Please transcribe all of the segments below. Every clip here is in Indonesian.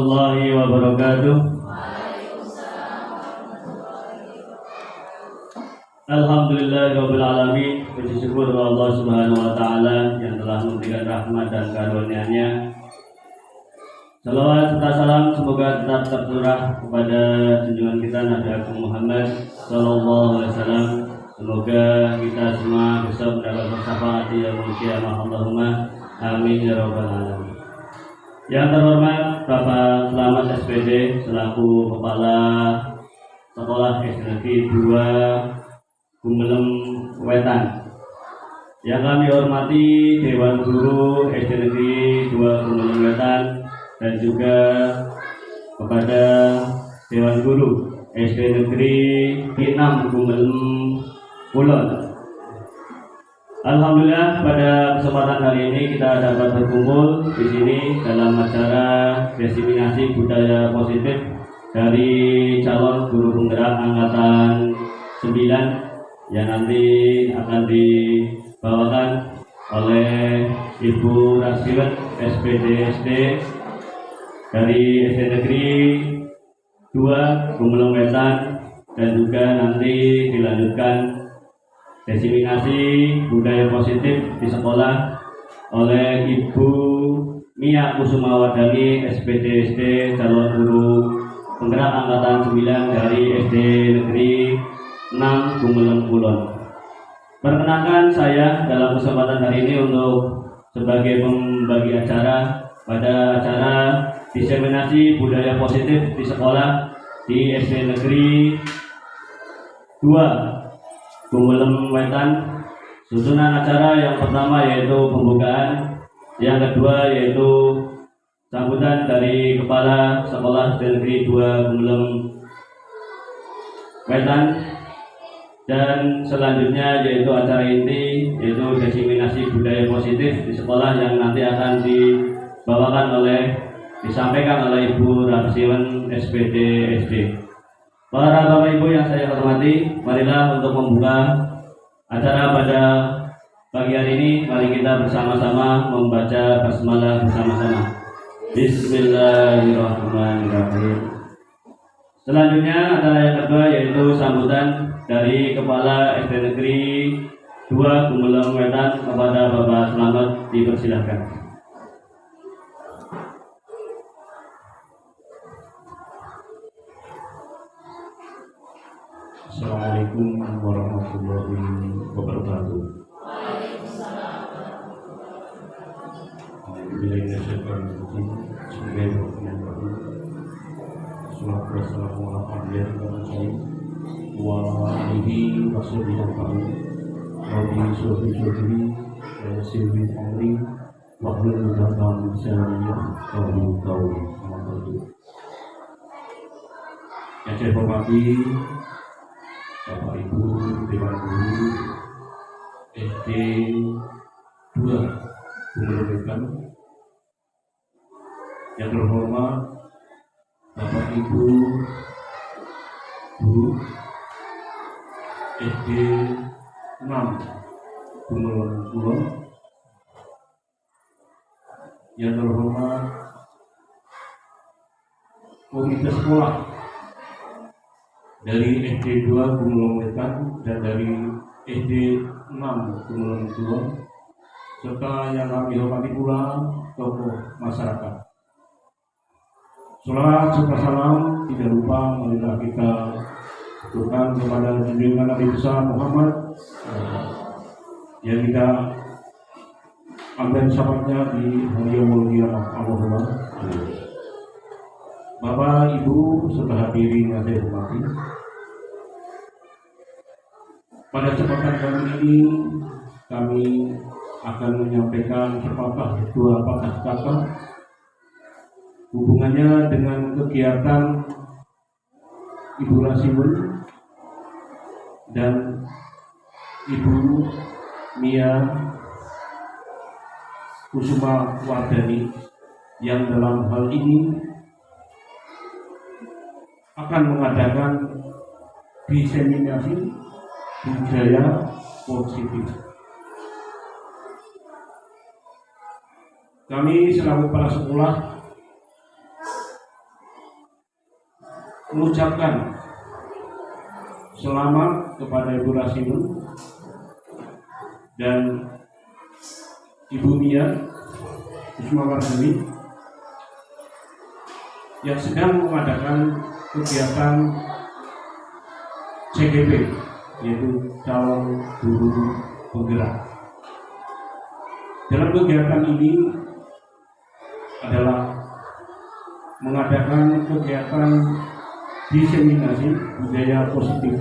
warahmatullahi wabarakatuh. Alhamdulillahirabbil alamin. Puji syukur Allah Subhanahu wa taala yang telah memberikan rahmat dan karunia-Nya. Salawat serta salam semoga tetap tercurah kepada junjungan kita Nabi Agung Muhammad sallallahu alaihi wasallam. Semoga kita semua bisa mendapat syafaat yaumul qiyamah. Allahumma amin ya rabbal alamin. Yang terhormat Bapak Selamat SPD selaku Kepala Sekolah SD Negeri 2 Gumelem Wetan. Yang kami hormati Dewan Guru SD Negeri 2 Gumelem Wetan dan juga kepada Dewan Guru SD Negeri 6 Gumelem Kulon. Alhamdulillah pada kesempatan hari ini kita dapat berkumpul di sini dalam acara diseminasi budaya positif dari calon guru penggerak angkatan 9 yang nanti akan dibawakan oleh Ibu Rasiwet SPD SD dari SD Negeri 2 Gumelem Wetan dan juga nanti dilanjutkan diseminasi budaya positif di sekolah oleh Ibu Mia Kusumawardhani SPD SD calon guru penggerak angkatan 9 dari SD Negeri 6 Gumelem Kulon. Perkenalkan saya dalam kesempatan hari ini untuk sebagai pembagi acara pada acara diseminasi budaya positif di sekolah di SD Negeri 2 Gumelem Wetan. Susunan acara yang pertama yaitu pembukaan, yang kedua yaitu sambutan dari Kepala Sekolah SD Negeri 2 Gumelem Wetan, dan selanjutnya yaitu acara inti yaitu diseminasi budaya positif di sekolah yang nanti akan disampaikan oleh Ibu Rasiwet SPD SD. Para Bapak Ibu yang saya hormati, marilah untuk membuka acara pada pagi hari ini, mari kita bersama-sama membaca basmalah bersama-sama. Bismillahirrahmanirrahim. Selanjutnya acara yang kedua yaitu sambutan dari Kepala SD Negeri 2 Gumelem Wetan kepada Bapak Selamat, dipersilahkan. Assalamualaikum warahmatullahi wabarakatuh. Yang saya hormati Bapak Ibu Dewan Guru SD 2 Gumelem Wetan, yang terhormat Bapak Ibu Guru SD 6 Gumelem Kulon, yang terhormat komite sekolah dari SD 2 Gumelem Wetan dan dari SD 6 Gumelem Kulon, serta yang kami hormati pula tokoh masyarakat. Salawat serta salam tidak lupa marilah kita aturkan kepada junjungan Nabi besar Muhammad yang kita ambil syafaatnya di hari yaumul qiyamah. Allahumma amin. Bapak, Ibu, serta hadirin yang saya hormati, pada kesempatan kali ini kami akan menyampaikan dua patah kata hubungannya dengan kegiatan Ibu Rasiwet dan Ibu Mia Kusumawardhani yang dalam hal ini akan mengadakan diseminasi budaya positif. Kami selaku kepala sekolah mengucapkan selamat kepada Ibu Rasimun dan Ibu Mia Kusumawardhani yang sedang mengadakan kegiatan CGP, yaitu calon guru penggerak. Dalam kegiatan ini adalah mengadakan kegiatan diseminasi budaya positif.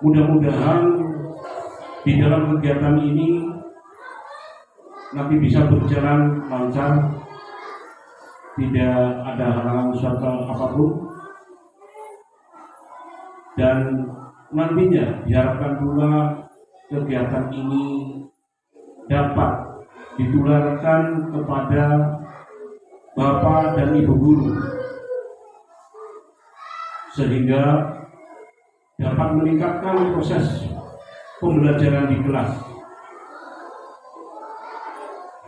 Mudah-mudahan di dalam kegiatan ini nanti bisa berjalan lancar, tidak ada halangan usaha apapun, dan nantinya diharapkan pula kegiatan ini dapat ditularkan kepada Bapak dan Ibu guru sehingga dapat meningkatkan proses pembelajaran di kelas.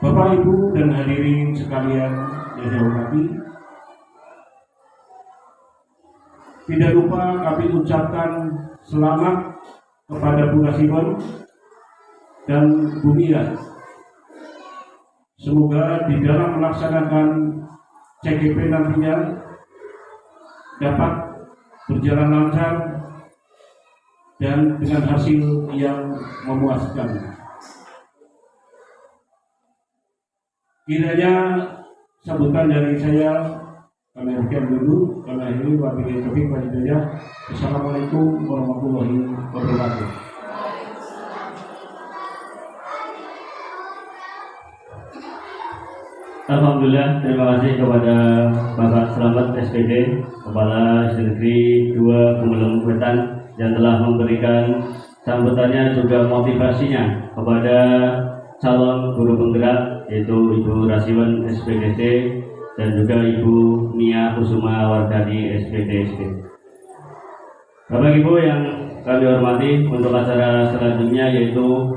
Bapak, Ibu, dan hadirin sekalian yang saya hormati, tidak lupa kami ucapkan selamat kepada Bu Rasimun dan Bu Mia. Semoga di dalam melaksanakan CGP nantinya dapat berjalan lancar dan dengan hasil yang memuaskan. Kiranya sambutan dari saya kami berikan dulu, karena ini wabillahi taufiq wal hidayah. Assalamualaikum warahmatullahi wabarakatuh. Alhamdulillah, terima kasih kepada Bapak Selamat SPD, Kepala SD Negeri 2 Gumelem Wetan, yang telah memberikan sambutannya juga motivasinya kepada calon guru penggerak, yaitu Ibu Rasimun SPDC dan juga Ibu Mia Kusumawardhani SPDSD. Bapak Ibu yang kami hormati, untuk acara selanjutnya yaitu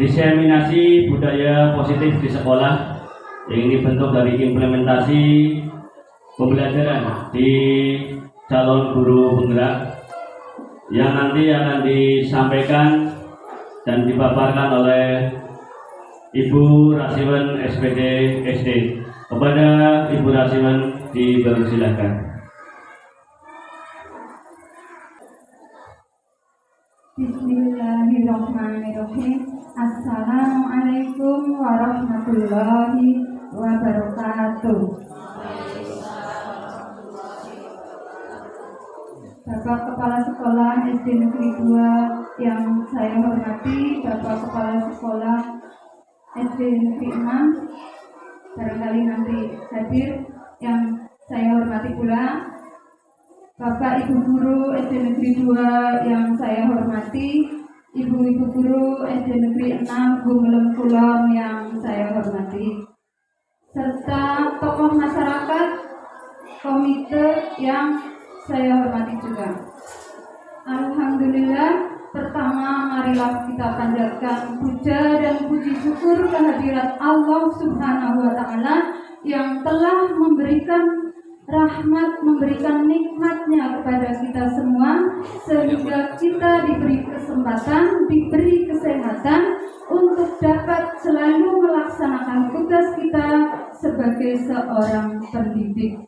diseminasi budaya positif di sekolah, yang ini bentuk dari implementasi pembelajaran di calon guru penggerak yang nanti akan disampaikan dan dipaparkan oleh Ibu Rasimun SPD SD. Kepada Ibu Rasimun dipersilakan. Bismillahirrahmanirrahim. Assalamualaikum warahmatullahi wabarakatuh. Bapak Kepala Sekolah SD Negeri 2 yang saya hormati, Bapak Kepala Sekolah SD Negeri 6 barangkali nanti hadir, yang saya hormati pula Bapak Ibu Guru SD Negeri 2 yang saya hormati, Ibu-ibu guru SD Negeri 6 Gumelem Kulon yang saya hormati, serta tokoh masyarakat komite yang saya hormati juga. Alhamdulillah, pertama marilah kita panjatkan puja dan puji syukur kehadirat Allah Subhanahu wa Ta'ala yang telah memberikan rahmat, memberikan nikmatnya kepada kita semua, sehingga kita diberi kesempatan, diberi kesehatan untuk dapat selalu melaksanakan tugas kita sebagai seorang pendidik.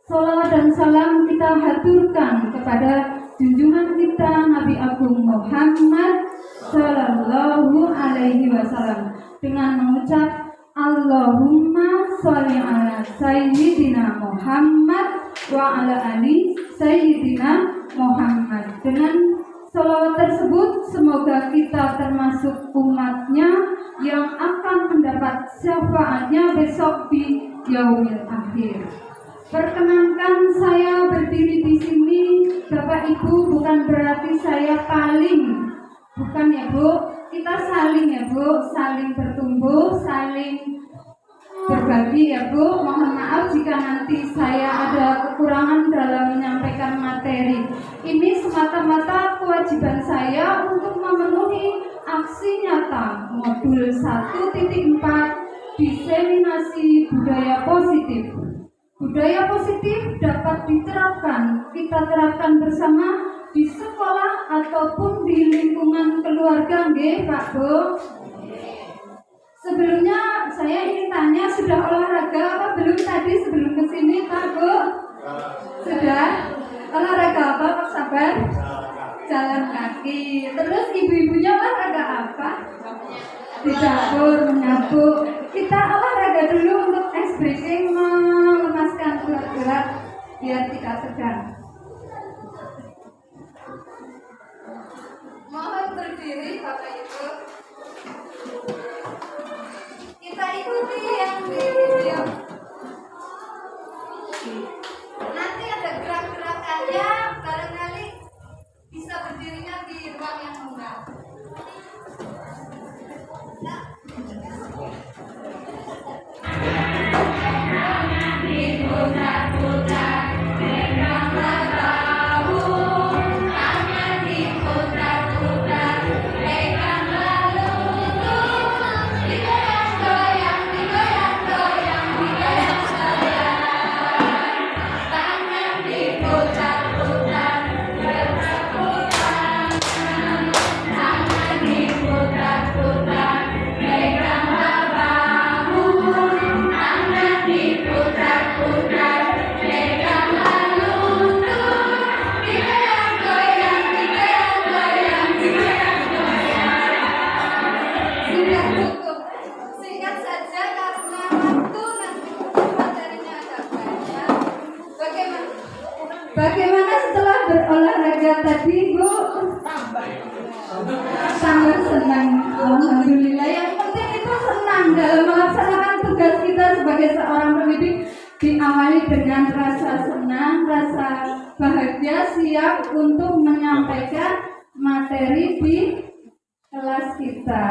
Salawat dan salam kita haturkan kepada junjungan kita Nabi Agung Muhammad Sallallahu Alaihi Wasallam dengan mengucap Allahumma sholli ala Sayyidina Muhammad wa ala ali Sayyidina Muhammad. Dengan salawat tersebut, semoga kita termasuk umatnya yang akan mendapat syafaatnya besok di yaumil akhir. Perkenankan saya berdiri di sini, Bapak Ibu, bukan berarti saya paling, bukan ya Bu. Kita saling ya Bu, saling bertumbuh, saling berbagi ya Bu. Mohon maaf jika nanti saya ada kekurangan dalam menyampaikan materi. Ini semata-mata kewajiban saya untuk memenuhi aksi nyata modul 1.4 diseminasi budaya positif. Budaya positif dapat kita terapkan bersama di sekolah ataupun di lingkungan keluarga, nggih Pak Bu. Sebelumnya saya ingin tanya, sudah olahraga apa belum tadi sebelum kesini Pak Bu? Sudah? Olahraga apa Pak Sabar? Jalan kaki. Terus ibu-ibunya olahraga apa? Di dapur, menyapu. Kita olahraga dulu untuk ice breaking, melemaskan gerak-gerak biar tidak tegang. Mohon berdiri Bapak Ibu. Kita ikuti yang di video. Nanti ada gerak-gerakannya, barangkali bisa berdirinya di ruang yang lengkap. Bagaimana setelah berolahraga tadi, Bu? Tambah senang. Alhamdulillah. Yang penting itu senang dalam melaksanakan tugas kita sebagai seorang pendidik. Diawali dengan rasa senang, rasa bahagia, siap untuk menyampaikan materi di kelas kita.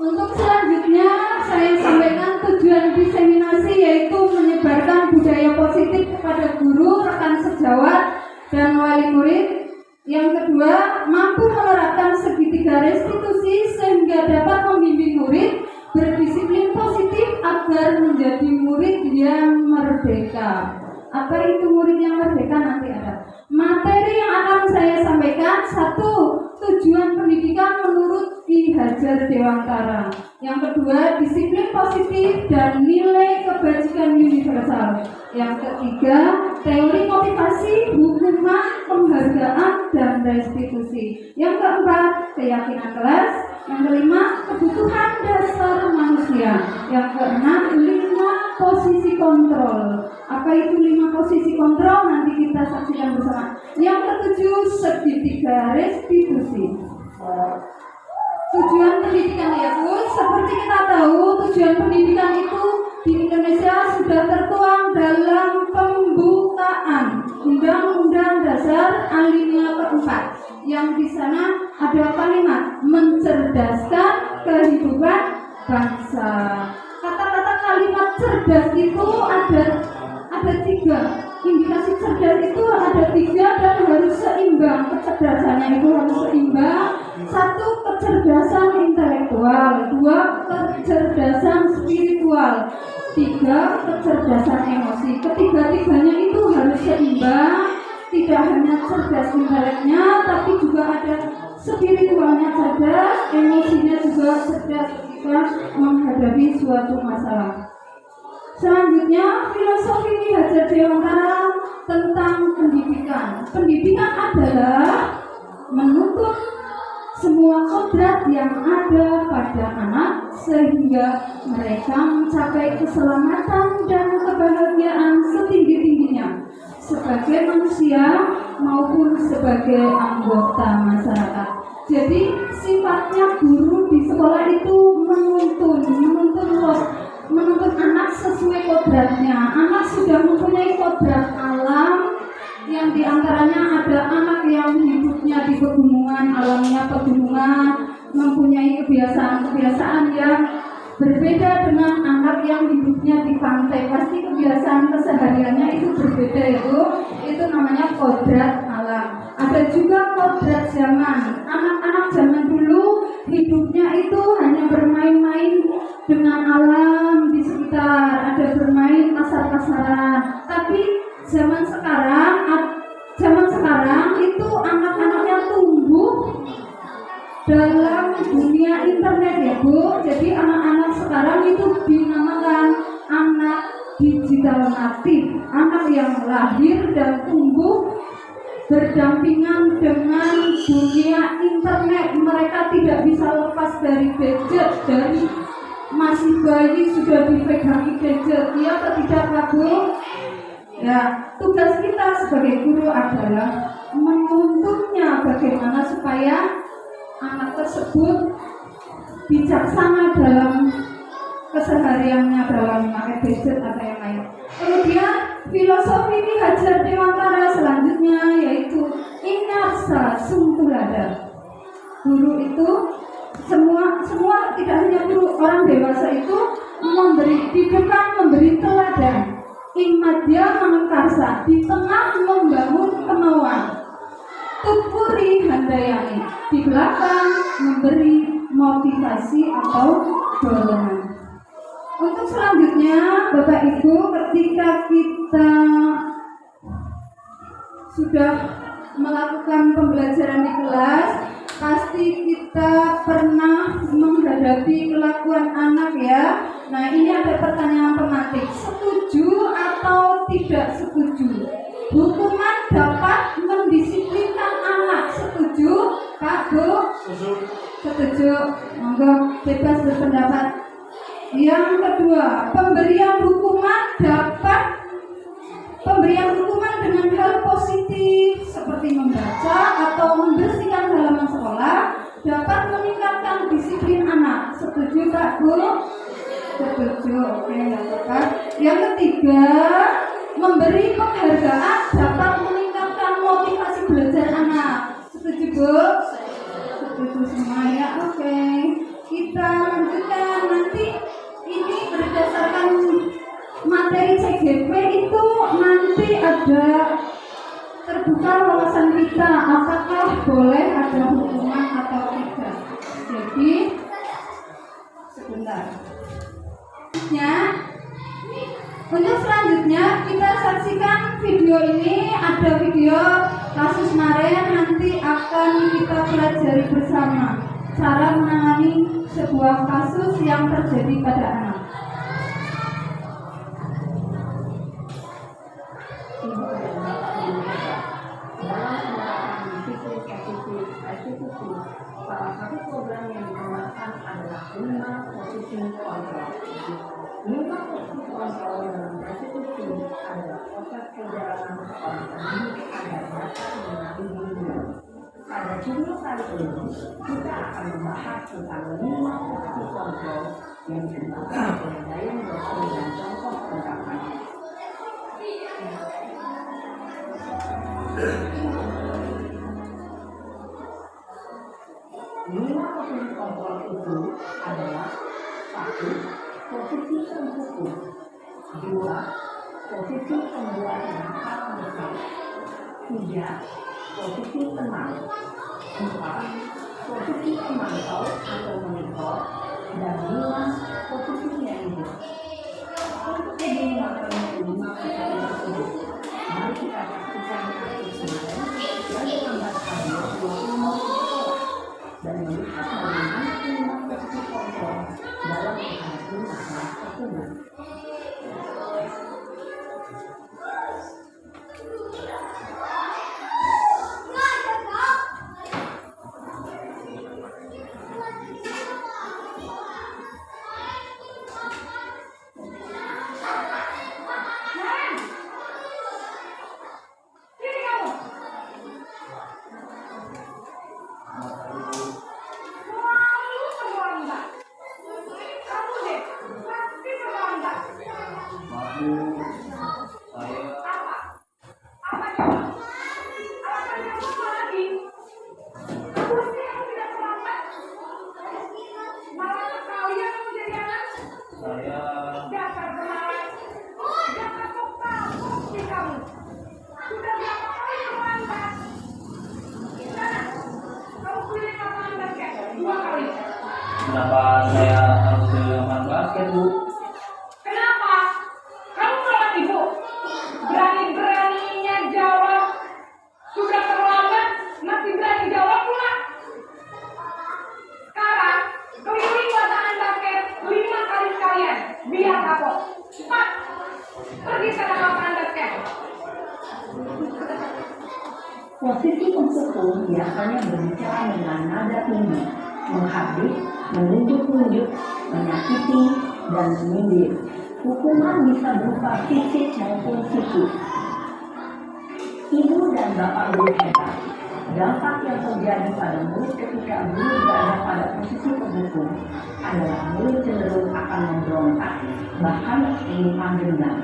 Untuk selanjutnya saya sampaikan tujuan diseminasi, yaitu menyebarkan budaya positif kepada guru, rekan sejawat, dan wali murid. Yang kedua, mampu menerapkan segitiga restitusi sehingga dapat membimbing murid berdisiplin positif agar menjadi murid yang merdeka. Apa itu murid yang merdeka? Nanti ada. Materi yang akan saya sampaikan, 1. Tujuan pendidikan menurut Ki Hajar Dewantara. Yang kedua, disiplin positif dan nilai kebajikan universal. Yang ketiga, teori motivasi, hukuman, penghargaan, dan restitusi. Yang keempat, keyakinan kelas. Yang kelima, kebutuhan dasar manusia. Yang keenam, 5 posisi kontrol. Apa itu 5 posisi kontrol? Nanti kita saksikan bersama. Yang ketujuh, segitiga restitusi. Tujuan pendidikan, ya Bu, seperti kita tahu, tujuan pendidikan itu di Indonesia sudah tertuang dalam pembukaan Undang-Undang Dasar alinea keempat, yang di sana ada kalimat mencerdaskan kehidupan bangsa. Kata-kata kalimat cerdas itu ada 3. Indikasi cerdas itu ada 3 dan harus seimbang. Kecerdasannya itu harus seimbang. 1. Kecerdasan intelektual. 2. Kecerdasan spiritual. 3. Kecerdasan emosi. Ketiga-tiganya itu harus seimbang. Tidak hanya cerdas inteleknya, tapi juga ada spiritualnya cerdas, emosinya juga cerdas ketika menghadapi suatu masalah. Selanjutnya, filosofi Ki Hajar Dewantara tentang pendidikan. Pendidikan adalah menuntut semua kodrat yang ada pada anak sehingga mereka mencapai keselamatan dan kebahagiaan setinggi-tingginya sebagai manusia maupun sebagai anggota masyarakat. Jadi sifatnya guru di sekolah itu menuntut anak sesuai kodratnya. Anak sudah mempunyai kodrat alam, yang diantaranya ada anak yang hidupnya di pegunungan, alamnya pegunungan, mempunyai kebiasaan-kebiasaan yang berbeda dengan anak yang hidupnya di pantai. Pasti kebiasaan kesehariannya itu berbeda, itu namanya kodrat alam. Ada juga kodrat kesehatan. Tapi zaman sekarang itu anak-anaknya tumbuh dalam dunia internet ya Bu. Jadi anak-anak sekarang itu dinamakan anak digital natif, anak yang lahir dan tumbuh berdampingan dengan dunia internet. Mereka tidak bisa lepas dari gadget, dari masih bayi sudah dipegangi gadget. Iya atau tidak Pak Bu? Ya, tugas kita sebagai guru adalah menuntunnya bagaimana supaya anak tersebut bijaksana dalam kesehariannya dalam memakai gadget atau yang lain. Kemudian filosofi Ki Hajar Dewantara selanjutnya yaitu inarsa sumtulada. Guru itu semua tidak hanya guru, orang dewasa itu di depan memberi teladan. Imadya mangkarsa, di tengah membangun kemauan. Tukuri handayani, di belakang memberi motivasi atau dorongan. Untuk selanjutnya, Bapak Ibu, ketika kita sudah melakukan pembelajaran di kelas, pasti kita pernah menghadapi kelakuan anak ya. Nah, ini ada pertanyaan pemantik. Setuju atau tidak setuju? Hukuman dapat mendisiplinkan anak. Setuju, Pak Bu? Setuju. Monggo bebas berpendapat. Yang kedua, pemberian hukuman dengan hal positif seperti membaca atau membersihkan halaman sekolah dapat meningkatkan disiplin anak. Setuju Pak Bu? Setuju. Oke, nggak apa-apa. Yang ketiga, memberi penghargaan dapat meningkatkan motivasi belajar anak. Setuju Bu? Setuju semua ya. Oke. Kita lanjutkan nanti. Ini berdasarkan materi CGP itu nanti ada terbuka wawasan kita apakah boleh ada hukuman atau tidak. Jadi sebentar. Untuk selanjutnya kita saksikan video ini. Ada video kasus Maren, nanti akan kita pelajari bersama cara menangani sebuah kasus yang terjadi pada anak. Salah satu program yang dikembangkan adalah 5 posisi kontrol. 5 posisi kontrol dalam restitusi adalah proses perjalanan seorang pendidik agar dapat mengenali dirinya. Pada video kali ini, kita akan membahas tentang 5 posisi kontrol yang dikembangkan oleh Dian Boston dan contoh penerapannya. Lima posisi kontrol itu adalah 1. Posisi penghukum, 2. Posisi pembuat nakal besar, 3. Posisi tenang, 4. Posisi pemantau atau monitor, dan 5. Posisi manajer. Untuk menggunakan 5 posisi tersebut, mari kita saksikan kasus kemarin yang menambahkan 20 dan melihat bagaimana 5 posisi kontrol dalam menghadapi masalah tersebut. Posisi pemukul biasanya berbicara dengan nada tinggi, menghardik, menunjuk-nunjuk, menyakiti, dan menyindir. Hukuman bisa berupa fisik maupun psikis. Ibu dan bapak guru hebat. Dampak yang terjadi pada murid ketika guru berada pada posisi pemukul adalah murid cenderung akan memberontak, bahkan menyimpan dendam.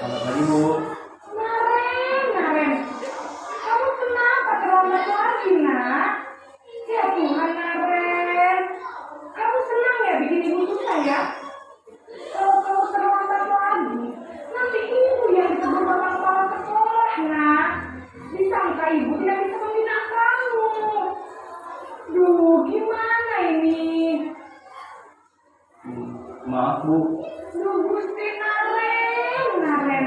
Selamat pagi Bu. Naren, kamu kenapa terlambat lagi, nak? Ya Tuhan, Naren, kamu senang ya bikin ibu susah ya? Kalau kamu terlambat lagi, nanti ibu yang ditegur bapak kepala sekolah, nak. Disangka ibu tidak bisa membina kamu. Duh, gimana ini? Maaf Bu. Duh, Gusti Naren,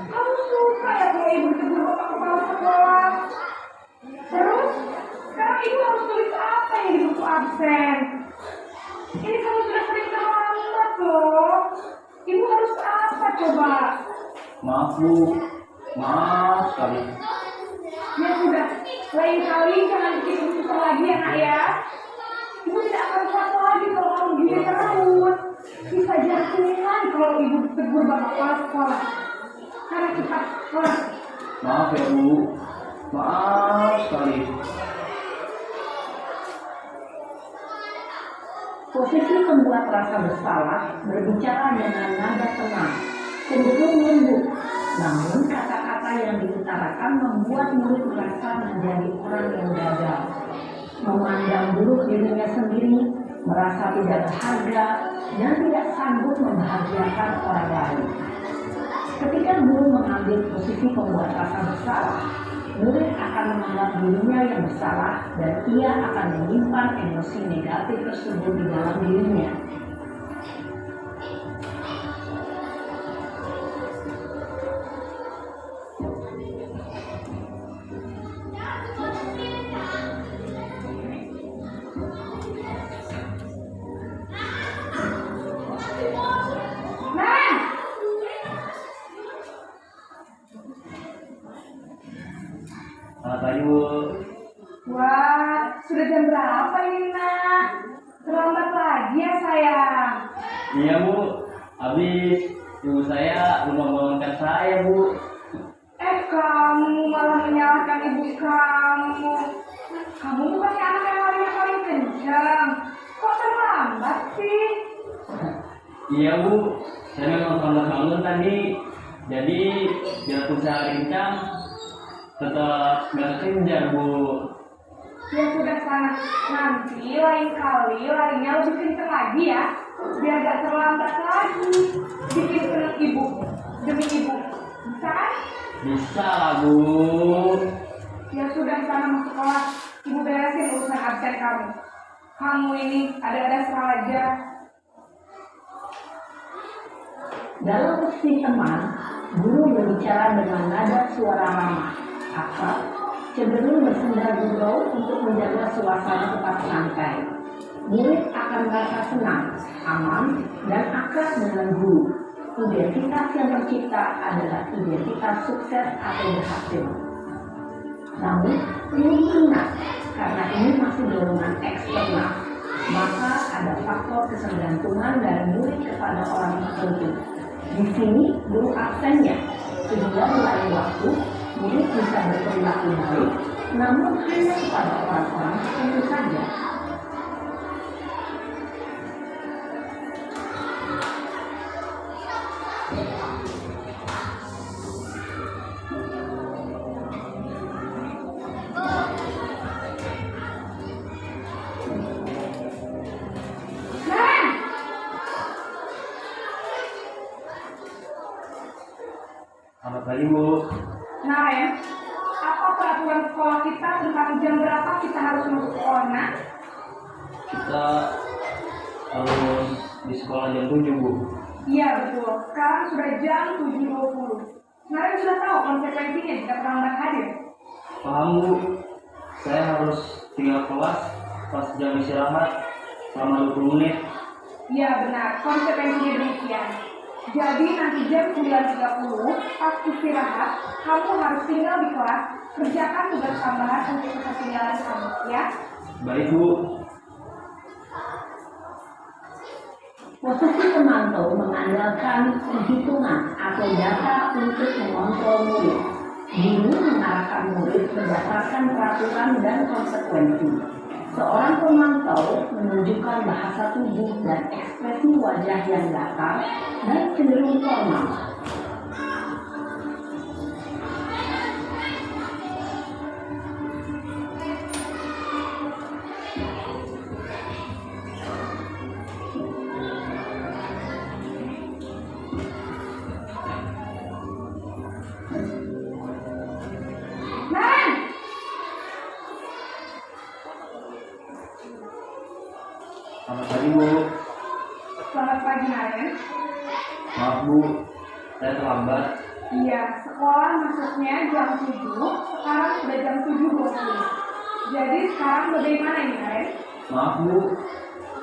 kamu suka ya kalau ibu ditegur bapak kepala sekolah? Terus, sekarang ibu harus tulis apa yang di buku absen? Ini kamu sudah sering terlambat loh. Ibu harus apa coba? Maaf Bu. Maaf sekali. Ya sudah, lain kali jangan bikin ibu susah lagi ya nak ya. Ibu tidak akan kuat lagi kalau kamu gini terus. Bisa jatuhan kalau ibu ditegur bapak kepala sekolah. Karena cepat sekolah. Maaf ya Bu. Maaf sekali. Posisi pembuat rasa bersalah berbicara dengan nada tenang, cenderung lembut. Namun kata-kata yang diutarakan membuat murid merasa menjadi orang yang gagal, memandang buruk dirinya sendiri, merasa tidak berharga, dan tidak sanggup membahagiakan orang lain. Ketika guru mengambil posisi pembuat rasa bersalah, murid akan menganggap dirinya yang bersalah dan ia akan menyimpan emosi negatif tersebut di dalam dirinya. Naren! Selamat pagi Bu. Wah, sudah jam berapa ini nak? Terlambat lagi ya sayang. Iya Bu. Habis ibu saya belum membangunkan saya Bu. Kamu malah menyalahkan ibu kamu. Kamu bukannya anak yang larinya paling kencang. Kok terlambat sih? Iya Bu. Saya memang terlambat bangun tadi. Jadi biarpun saya kencang, tetap nggak kejar Bu. Ya sudah sana. Nanti lain kali larinya lebih kencang lagi ya. Biar gak terlambat lagi. Bikin seneng ibu. Demi ibu. Bisa kan? Bisa lah Bu. Ya sudah sana masuk kelas. Ibu beresin urusan absen kamu. Kamu ini ada-ada saja. Dalam posisi teman, guru berbicara dengan nada suara ramah, akrab, cenderung bersenda gurau untuk menjaga suasana tetap santai. Murid akan merasa senang, aman, dan akrab dengan guru. Identitas yang tercipta adalah identitas sukses atau berhasil. Namun, perlu diingat, karena ini masih dorongan eksternal, maka ada faktor ketergantungan dari murid kepada orang tertentu. Di sini, guru absennya, sehingga mulai waktu, murid bisa berperilaku baik, namun hanya kepada orang-orang tertentu saja. Naren! Selamat pagi Bu. Naren, apa peraturan sekolah kita tentang jam berapa kita harus masuk sekolah, nak? Kita harus di sekolah jam 7, Bu. Iya betul, sekarang sudah jam 7.20. Kemarin sudah tahu konsekuensinya jika terlambat hadir. Paham, Bu. Saya harus tinggal kelas pas jam istirahat selama 20 menit. Iya benar, konsekuensinya demikian. Jadi nanti jam 9.30 pas istirahat, kamu harus tinggal di kelas, kerjakan tugas tambahan untuk ketinggalan kamu, ya. Baik, Bu. Posisi pemantau mengandalkan perhitungan atau data untuk mengontrol murid. Guru mengarahkan murid berdasarkan peraturan dan konsekuensi. Seorang pemantau menunjukkan bahasa tubuh dan ekspresi wajah yang datar dan cenderung formal. Naren! Selamat pagi, Bu. Selamat pagi, Naren. Maaf, Bu. Saya terlambat. Iya, sekolah masuknya jam 7, sekarang sudah jam 7.20. Jadi sekarang bagaimana ini, Naren? Maaf, Bu.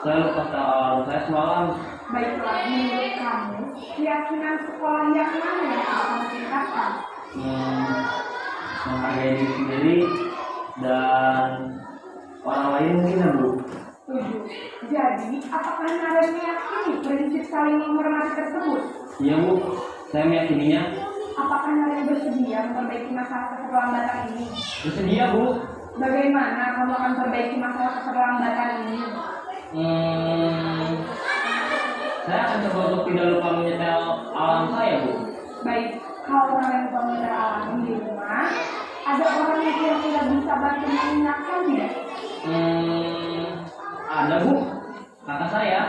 Saya lupa soal saya semalam. Baiklah, menurut kamu, keyakinan sekolah yang mana yang akan ditingkatkan? Menghargai diri sendiri dan orang lain mungkin, ya, Bu. Setuju. Jadi, apakah Naren meyakini prinsip saling menghormati tersebut? Iya, Bu. Saya meyakininya. Apakah Naren bersedia memperbaiki masalah keterlambatan ini? Bersedia, Bu. Bagaimana kamu akan perbaiki masalah keterlambatan ini? Saya akan coba untuk tidak lupa menyetel alarm saya, Bu. Baik, kalau Naren lupa menyetel alarm di rumah, ada orang yang kira-kira bisa bantu mengingatkan tidak? Ada, Bu. Kakak saya,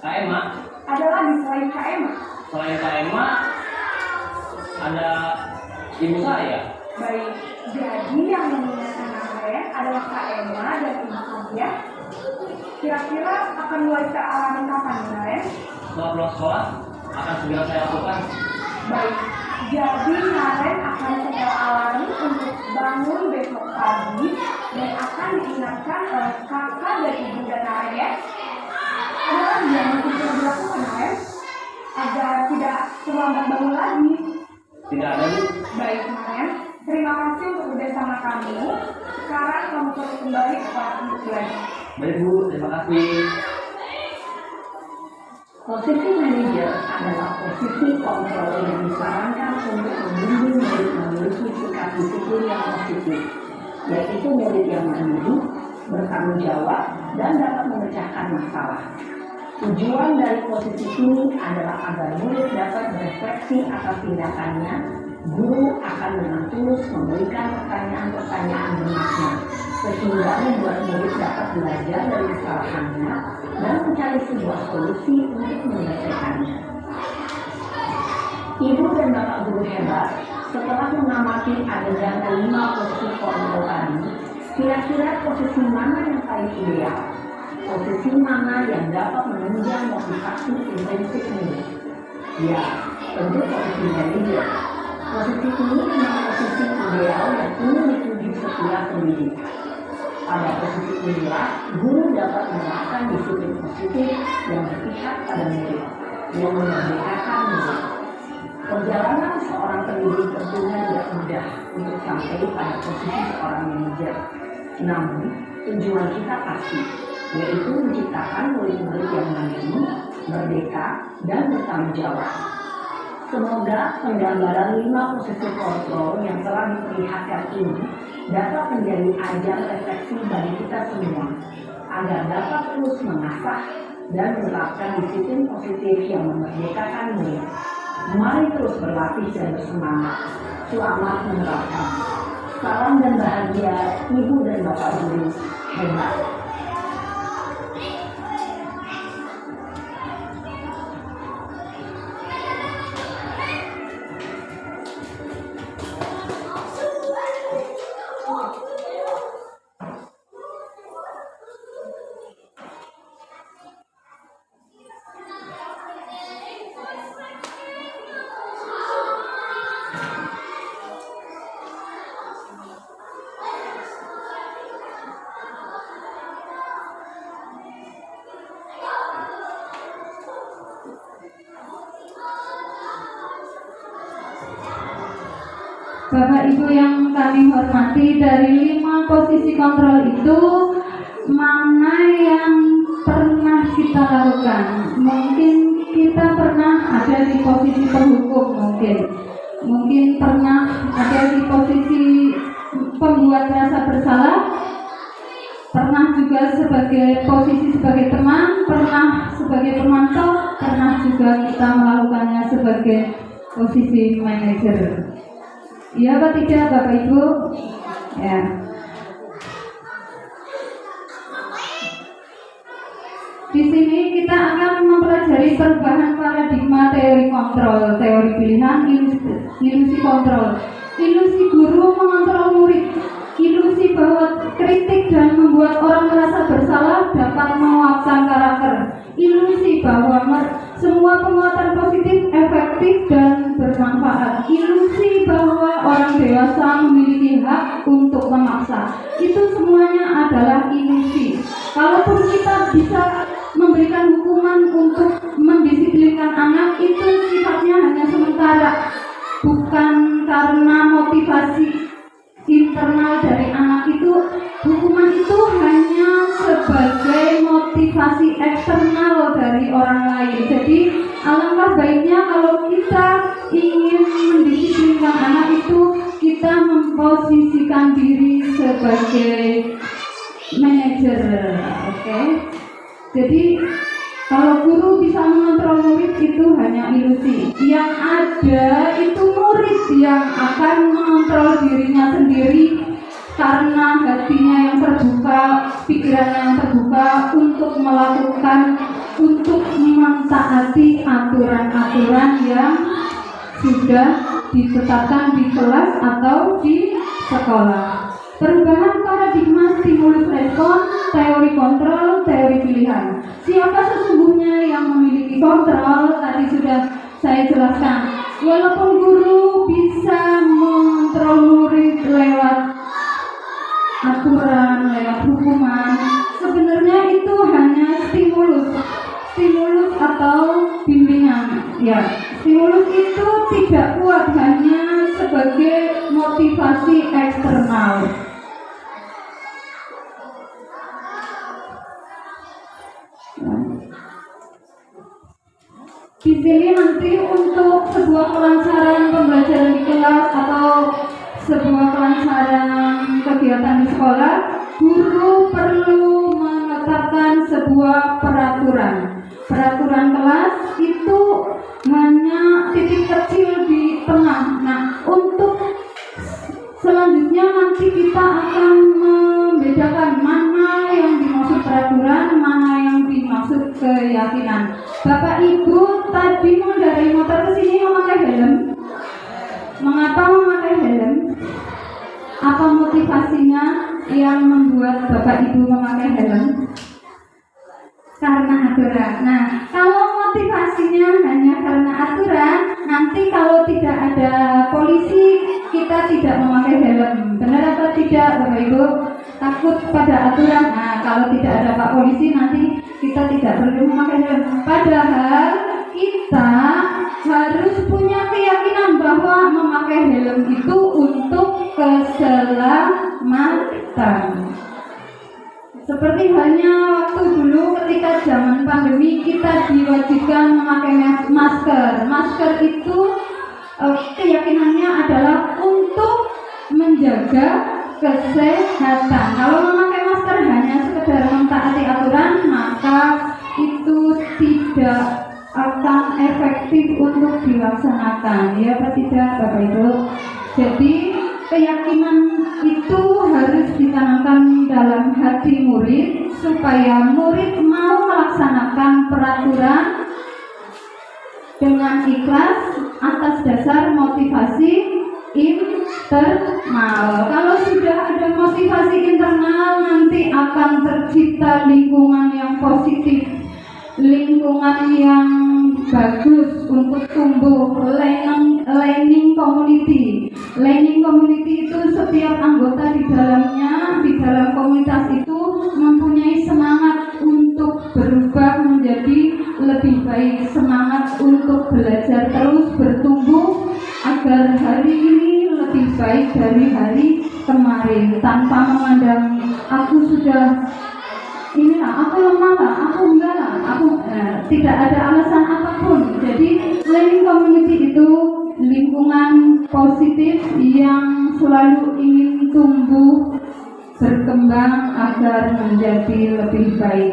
Kak Emma. Ada lagi selain Kak Emma? Selain Kak Emma, ada ibu saya. Baik, jadi yang mengingatkan Naren adalah Kak Emma dan ibu saja. Kira-kira akan mulai alarm kapan, Naren? Setelah pulang sekolah, akan segera saya lakukan. Baik, jadi Naren akan setel alarm untuk bangun besok pagi dan akan diingatkan oleh kakak dan ibu dan Naren, ya. Ada lagi yang mungkin perlu dilakukan, Naren, agar tidak terlambat bangun lagi. Tidak ada, Bu. Baik, Naren, terima kasih untuk bersama kamu. Sekarang kamu perlu kembali ke kelas untuk belajar. Baik, Bu. Terima kasih. Posisi manajer adalah posisi kontrol yang disarankan untuk membimbing murid memiliki sikap disiplin yang positif, yaitu murid yang mandiri, bertanggung jawab, dan dapat memecahkan masalah. Tujuan dari posisi ini adalah agar murid dapat berefleksi atas tindakannya. Guru akan dengan tulus memberikan pertanyaan-pertanyaan bermakna, sehingga membuat murid dapat belajar dari kesalahannya dan mencari sebuah solusi untuk menyelesaikannya. Ibu dan bapak guru hebat, setelah mengamati adegan kelima posisi kontrol tadi, kira-kira posisi mana yang paling ideal? Posisi mana yang dapat menunjang motivasi intensif murid? Ya, tentu posisi manajer. Posisi ini memang posisi ideal yang ingin dituju setiap pendidik. Pada posisi inilah, guru dapat menerapkan disiplin positif yang berpihak pada murid, yang memerdekakan murid. Perjalanan seorang pendidik tentunya tidak mudah untuk sampai pada posisi seorang manajer. Namun, tujuan kita pasti, yaitu menciptakan murid-murid yang mandiri, merdeka, dan bertanggung jawab. Semoga penggambaran 5 posisi kontrol yang telah diperlihatkan ini dapat menjadi ajang refleksi bagi kita semua, agar dapat terus mengasah dan menerapkan disiplin positif yang memerdekakan murid. Mari terus berlatih dan bersemangat. Selamat menerapkan. Salam dan bahagia Ibu dan Bapak Guru hebat. Bapak Ibu yang kami hormati, dari 5 posisi kontrol itu mana yang pernah kita lakukan? Mungkin kita pernah ada di posisi penghukum, mungkin pernah ada di posisi pembuat rasa bersalah, pernah juga sebagai posisi sebagai teman, pernah sebagai pemantau, pernah juga kita melakukannya sebagai posisi manajer. Iya apa tidak Bapak Ibu? Ya. Di sini kita akan mempelajari perubahan paradigma teori kontrol, teori pilihan, ilusi kontrol, ilusi guru mengontrol murid, ilusi bahwa kritik dan membuat orang merasa bersalah dapat menguatkan karakter, ilusi bahwa semua penguatan positif efektif dan bermanfaat, ilusi bahwa orang dewasa memiliki hak untuk memaksa. Itu semuanya adalah ilusi. Kalaupun kita bisa memberikan hukuman untuk mendisiplinkan anak, itu sifatnya hanya sementara, bukan karena motivasi internal dari anak itu. Hukuman itu hanya sebagai motivasi eksternal dari orang lain. Jadi alangkah baiknya kalau kita ingin mendisiplinkan anak itu, kita memposisikan diri sebagai manajer, oke? Jadi kalau guru bisa mengontrol murid itu hanya ilusi. Yang ada itu murid yang akan mengontrol dirinya sendiri karena hatinya yang terbuka, pikirannya yang terbuka untuk mentaati aturan-aturan yang sudah ditetapkan di kelas atau di sekolah. Perubahan paradigma stimulus respon, teori kontrol, teori pilihan. Siapa sesungguhnya yang memiliki kontrol? Tadi sudah saya jelaskan. Walaupun guru bisa mengontrol murid lewat aturan, lewat hukuman, sebenarnya itu hanya stimulus atau bimbingan. Ya, stimulus itu tidak kuat, hanya sebagai motivasi eksternal. Di sini nanti untuk sebuah kelancaran pembelajaran di kelas atau sebuah kelancaran kegiatan di sekolah, guru perlu menetapkan sebuah peraturan. Peraturan kelas itu hanya titik kecil di tengah. Nah, untuk selanjutnya nanti kita akan membedakan mana yang dimaksud peraturan, mana yang dimaksud keyakinan. Bapak Ibu tadi mengendarai motor ke sini memakai helm. Mengapa memakai helm? Apa motivasinya yang membuat Bapak Ibu memakai helm? Karena aturan. Nah, kalau motivasinya hanya karena aturan, nanti kalau tidak ada polisi kita tidak memakai helm. Benar atau tidak Bapak Ibu? Takut pada aturan. Nah, kalau tidak ada Pak Polisi nanti kita tidak perlu memakai helm. Padahal kita harus punya keyakinan bahwa memakai helm itu untuk keselamatan. Seperti halnya waktu dulu ketika zaman pandemi kita diwajibkan memakai masker. Masker itu keyakinannya adalah untuk menjaga kesehatan. Kalau memakai masker hanya sekedar mentaati aturan, maka itu tidak akan efektif untuk dilaksanakan. Ya apa tidak Bapak Ibu? Jadi keyakinan itu harus ditanamkan dalam hati murid supaya murid mau melaksanakan peraturan dengan ikhlas atas dasar motivasi internal. Kalau sudah ada motivasi internal, nanti akan tercipta lingkungan yang positif, lingkungan yang bagus untuk tumbuh. Learning community. Learning community itu setiap anggota di dalamnya, di dalam komunitas itu mempunyai semangat untuk berubah menjadi lebih baik, semangat untuk belajar terus bertumbuh agar hari ini lebih baik dari hari kemarin, tanpa memandang aku sudah aku lemah lah, aku enggak lah, tidak ada alasan apapun. Jadi learning community itu lingkungan positif yang selalu ingin tumbuh berkembang agar menjadi lebih baik.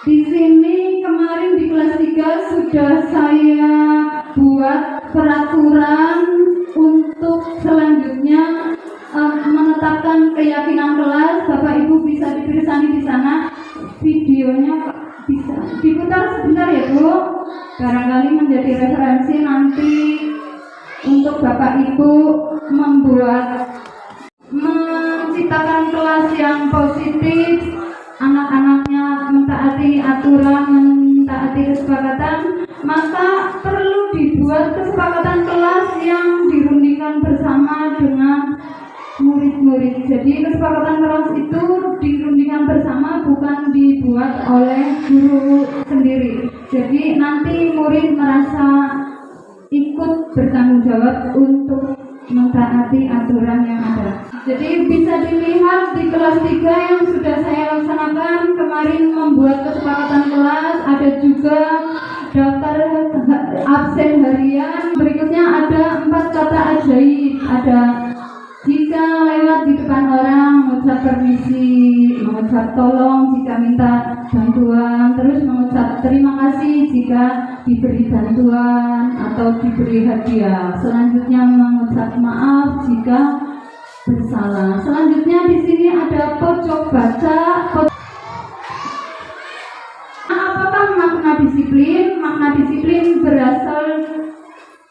Di sini kemarin di kelas 3 sudah saya buat peraturan untuk selanjutnya menetapkan keyakinan kelas. Bapak Ibu bisa dipersani di sana. Videonya bisa diputar sebentar ya Bu. Barangkali menjadi referensi nanti untuk Bapak Ibu menciptakan kelas yang positif, anak-anaknya mentaati aturan, mentaati kesepakatan, maka perlu dibuat kesepakatan kelas yang dirundingkan bersama dengan murid-murid. Jadi kesepakatan kelas itu dirundingkan bersama, bukan dibuat oleh guru sendiri. Jadi nanti murid merasa ikut bertanggung jawab untuk mentaati aturan yang ada. Jadi bisa dilihat di kelas 3 yang sudah saya laksanakan kemarin membuat kesepakatan kelas, ada juga daftar absen harian. Berikutnya ada 4 kata ajaib, ada jika lewat di depan orang mengucap permisi, mengucap tolong jika minta bantuan, terus mengucap terima kasih jika diberi bantuan atau diberi hadiah. Selanjutnya mengucap maaf jika bersalah. Selanjutnya di sini ada pojok baca. Apakah makna disiplin? Makna disiplin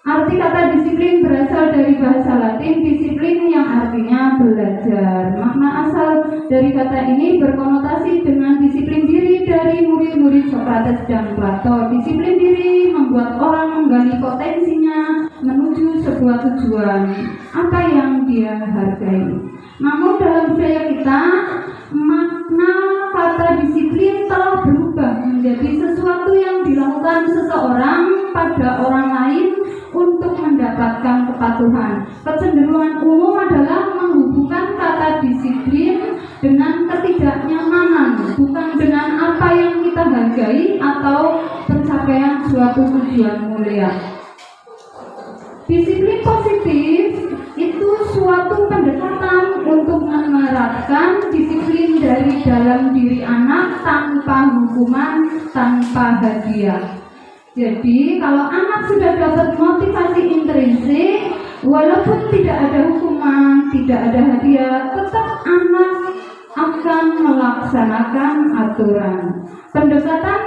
arti kata disiplin berasal dari bahasa Latin disiplin yang artinya belajar. Makna asal dari kata ini berkonotasi dengan disiplin diri dari murid-murid Sokrates dan Plato. Disiplin diri membuat orang menggali potensinya menuju sebuah tujuan, apa yang dia hargai. Namun dalam budaya kita, makna kata disiplin telah berubah menjadi sesuatu yang dilakukan seseorang pada orang lain untuk mendapatkan kepatuhan. Kecenderungan umum adalah menghubungkan kata disiplin dengan ketidaknyamanan, bukan dengan apa yang kita hargai atau pencapaian suatu tujuan mulia. Disiplin positif itu suatu pendekatan untuk menerapkan disiplin dari dalam diri anak tanpa hukuman, tanpa hadiah. Jadi kalau anak sudah dapat motivasi intrinsik, walaupun tidak ada hukuman, tidak ada hadiah, tetap anak akan melaksanakan aturan. Pendekatan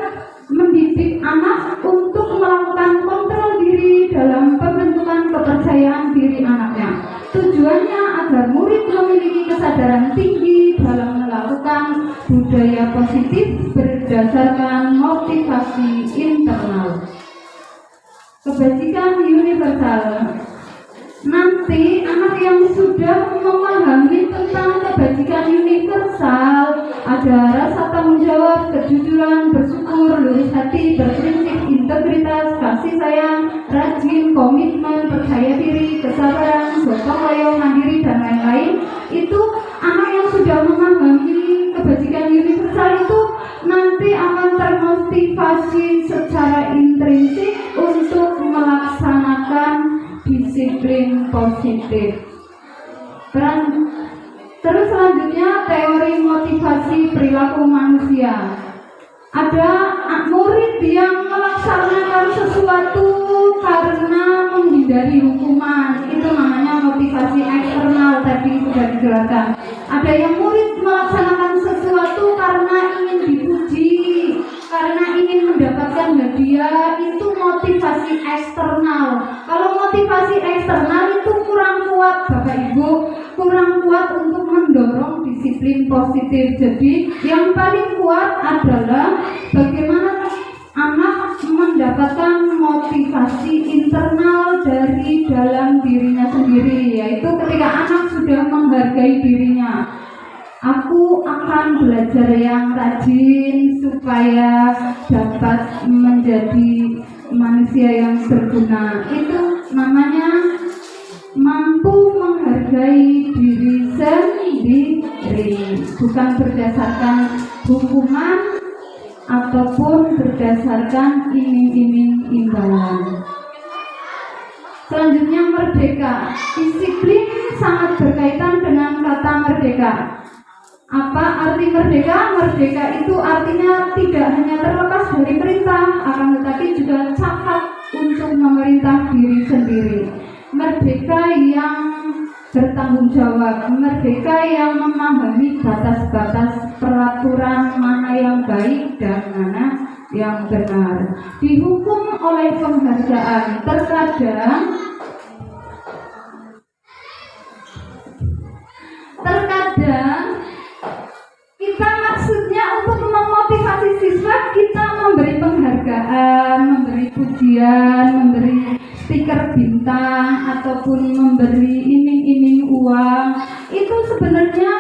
mendidik anak untuk melakukan kontrol diri dalam pembentukan kepercayaan diri anaknya. Tujuannya agar murid memiliki kesadaran tinggi dalam melakukan budaya positif berdasarkan motivasi internal. Kebajikan universal. Nanti anak yang sudah memahami tentang kebajikan universal, ada rasa tanggung jawab, kejujuran, bersyukur, lurus hati, berprinsip, integritas, kasih sayang, rajin, komitmen, percaya diri, kesabaran, gotong royong, mandiri, dan lain-lain. Itu anak yang sudah memahami kebajikan universal itu nanti akan termotivasi secara intrinsik untuk melaksanakan disiplin positif. Terus selanjutnya teori motivasi perilaku manusia. Ada murid yang melaksanakan sesuatu karena menghindari hukuman, itu namanya motivasi eksternal, tadi sudah dijelaskan. Ada yang murid melaksanakan sesuatu karena ingin dipuji, karena ingin mendapatkan hadiah, itu motivasi eksternal. Kalau motivasi eksternal itu kurang kuat Bapak Ibu, kurang kuat untuk mendorong disiplin positif. Jadi yang paling kuat adalah bagaimana anak mendapatkan motivasi internal dari dalam dirinya sendiri, yaitu ketika anak sudah menghargai dirinya. Aku akan belajar yang rajin supaya dapat menjadi manusia yang berguna. Itu namanya mampu menghargai diri sendiri, bukan berdasarkan hukuman ataupun berdasarkan iming-iming imbalan. Selanjutnya merdeka. Disiplin sangat berkaitan dengan kata merdeka. Apa arti merdeka? Merdeka itu artinya tidak hanya terlepas dari perintah, akan tetapi juga cakap untuk memerintah diri sendiri. Merdeka yang bertanggung jawab, merdeka yang memahami batas-batas peraturan mana yang baik dan mana yang benar. Dihukum oleh penghargaan. Terkadang kita maksudnya untuk memotivasi siswa, kita memberi penghargaan, memberi pujian, memberi stiker bintang, ataupun memberi iming-iming uang. Itu sebenarnya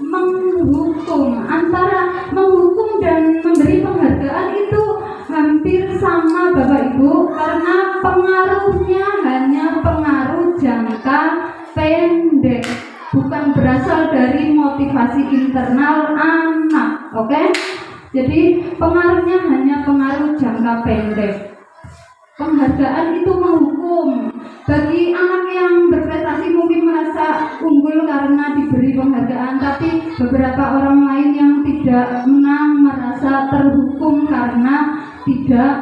menghukum. Antara menghukum dan memberi penghargaan itu hampir sama Bapak Ibu, karena pengaruhnya hanya pengaruh jangka pendek, bukan berasal dari motivasi internal anak. Oke? Jadi pengaruhnya hanya pengaruh jangka pendek. Penghargaan itu menghukum. Bagi anak yang berprestasi mungkin merasa unggul karena diberi penghargaan, tapi beberapa orang lain yang tidak menang merasa terhukum karena tidak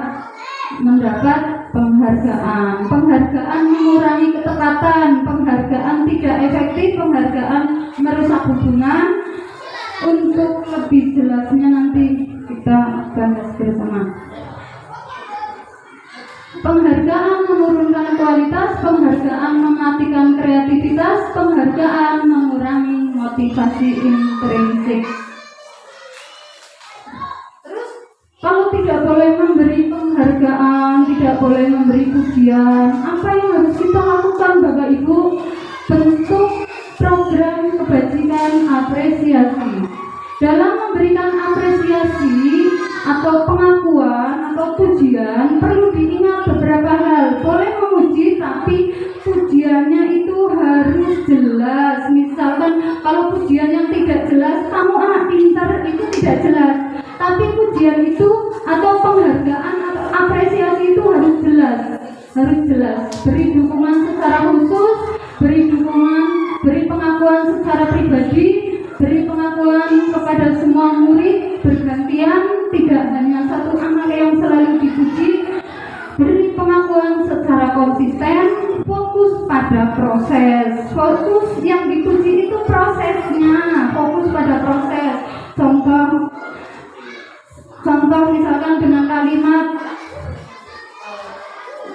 mendapat penghargaan. Penghargaan mengurangi ketepatan, penghargaan tidak efektif, penghargaan merusak hubungan. Untuk lebih jelasnya nanti kita bahas bersama. Penghargaan menurunkan kualitas, penghargaan mematikan kreativitas, penghargaan mengurangi motivasi intrinsik. Terus, kalau tidak boleh memberi penghargaan, tidak boleh memberi pujian, apa yang harus kita lakukan Bapak Ibu? Bentuk program kebajikan apresiasi. Dalam memberikan apresiasi atau pengakuan atau pujian, perlu diingat beberapa hal. Boleh memuji, tapi pujiannya itu harus jelas. Misalkan kalau pujian yang tidak jelas, kamu anak pintar, itu tidak jelas. Tapi pujian itu atau penghargaan atau apresiasi itu harus jelas. Harus jelas. Beri dukungan secara khusus, beri dukungan, beri pengakuan secara pribadi, beri pengakuan kepada semua murid bergantian, tidak hanya satu anak yang selalu dipuji. Beri pengakuan secara konsisten, fokus pada proses. Fokus yang dipuji itu prosesnya, fokus pada proses. Contoh misalkan dengan kalimat,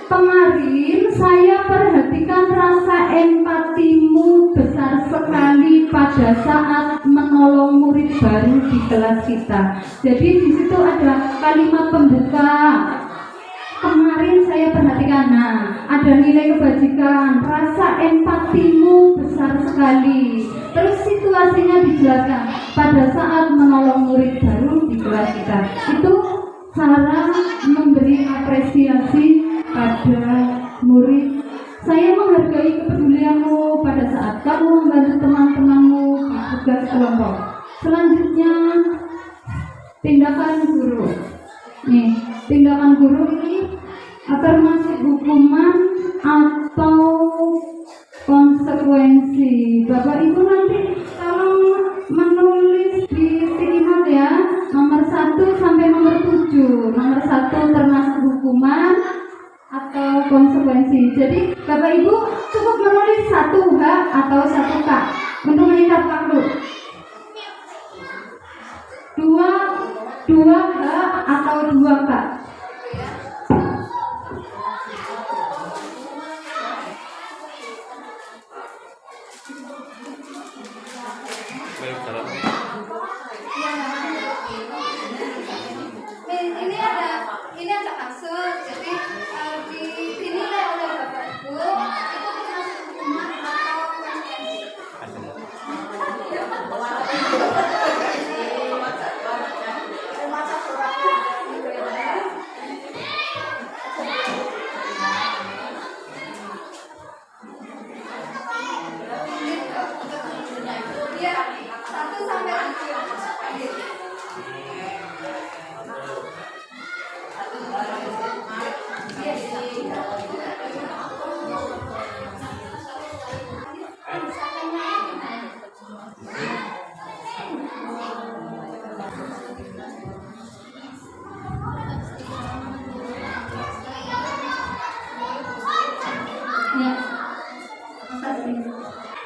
kemarin saya perhatikan rasa empatimu besar sekali pada saat menolong murid baru di kelas kita. Jadi di situ ada kalimat pembuka. Kemarin saya perhatikan, ada nilai kebajikan, rasa empatimu besar sekali. Terus situasinya dijelaskan pada saat menolong murid baru di kelas kita. Itu cara memberi apresiasi pada murid. Saya menghargai kepedulianmu pada saat kamu membantu teman-temanmu di tugas kelompok. Selanjutnya, tindakan guru. Nih, tindakan guru ini termasuk hukuman atau konsekuensi. Bapak Ibu nanti kalau menulis di sini ya, nomor 1 sampai nomor 7. Nomor 1 termasuk hukuman atau konsekuensi. Jadi Bapak Ibu cukup menulis 1H atau 1K untuk mengikat waktu. 2H atau 2K. Ini ada kasus, jadi dinilai oleh Bapak Ibu itu termasuk hukuman atau konsekuensi.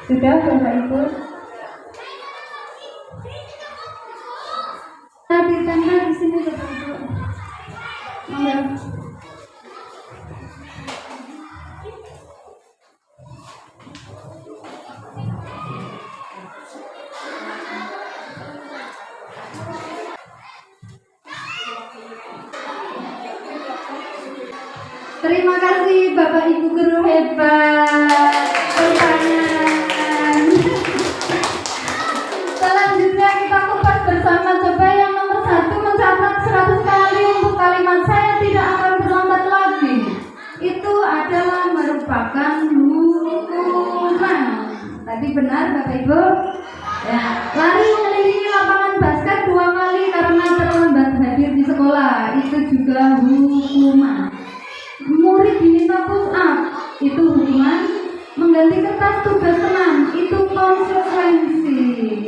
Sudah Bapak Ibu? Nah, ditempel di sini Bapak Ibu. Monggo. Terima kasih Bapak Ibu guru hebat. Pertanyaan. Selanjutnya kita kupas bersama. Coba yang nomor 1 mencatat 100 kali untuk kalimat saya tidak akan terlambat lagi. Itu adalah merupakan hukuman. Tadi benar Bapak Ibu? Ya, lari mengelilingi lapangan basket 2 kali karena terlambat hadir di sekolah. Itu juga hukuman. Murid diminta push up, itu hukuman. Mengganti kertas tugas teman, itu konsekuensi.